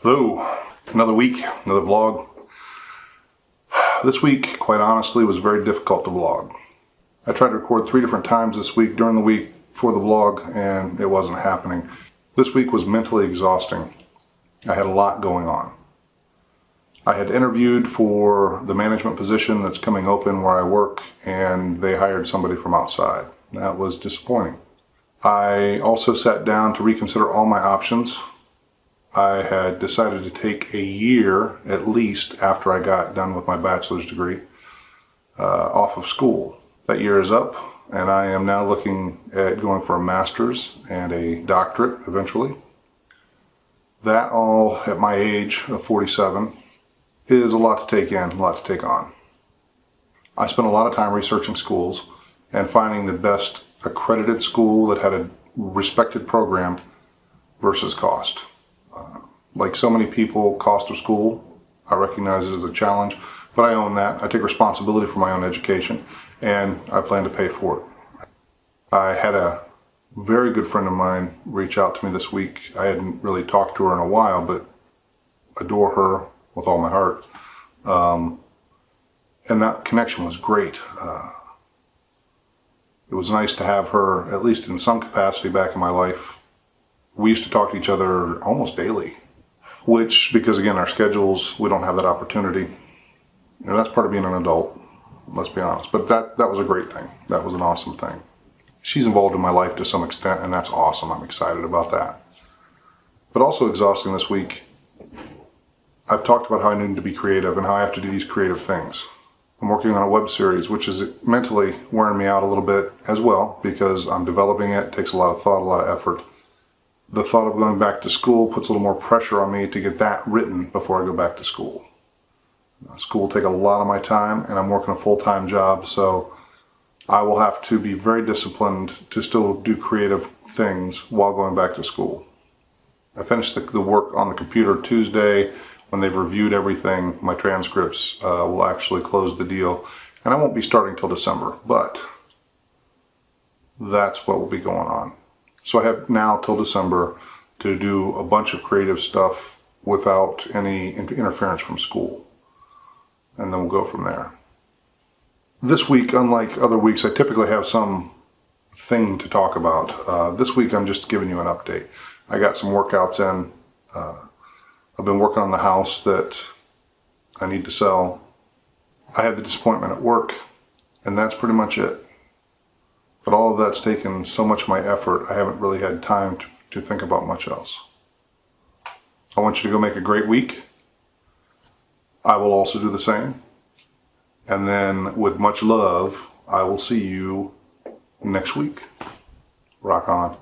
Hello, another week, another vlog. This week, quite honestly, was very difficult to vlog. I tried to record 3 different times this week during the week for the vlog, and it wasn't happening. This week was mentally exhausting. I had a lot going on. I had interviewed for the management position that's coming open where I work, and they hired somebody from outside. That was disappointing. I also sat down to reconsider all my options. I had decided to take a year, at least, after I got done with my bachelor's degree, off of school. That year is up, and I am now looking at going for a master's and a doctorate eventually. That all, at my age of 47, is a lot to take in, a lot to take on. I spent a lot of time researching schools and finding the best accredited school that had a respected program versus cost. Like so many people, cost of school, I recognize it as a challenge, but I own that. I take responsibility for my own education, and I plan to pay for it. I had a very good friend of mine reach out to me this week. I hadn't really talked to her in a while, but adore her with all my heart. And that connection was great. It was nice to have her, at least in some capacity, back in my life. We used to talk to each other almost daily, which, because again, our schedules, we don't have that opportunity. You know, that's part of being an adult, let's be honest. But that was a great thing. That was an awesome thing. She's involved in my life to some extent, and that's awesome. I'm excited about that. But also exhausting this week, I've talked about how I need to be creative and how I have to do these creative things. I'm working on a web series, which is mentally wearing me out a little bit as well, because I'm developing it. It takes a lot of thought, a lot of effort. The thought of going back to school puts a little more pressure on me to get that written before I go back to school. School will take a lot of my time, and I'm working a full-time job, so I will have to be very disciplined to still do creative things while going back to school. I finished the work on the computer Tuesday. When they've reviewed everything, my transcripts will actually close the deal, and I won't be starting till December, but that's what will be going on. So I have now till December to do a bunch of creative stuff without any interference from school. And then we'll go from there. This week, unlike other weeks, I typically have some thing to talk about. This week I'm just giving you an update. I got some workouts in. I've been working on the house that I need to sell. I had the disappointment at work, and that's pretty much it. But all of that's taken so much of my effort, I haven't really had time to think about much else. I want you to go make a great week. I will also do the same. And then, with much love, I will see you next week. Rock on.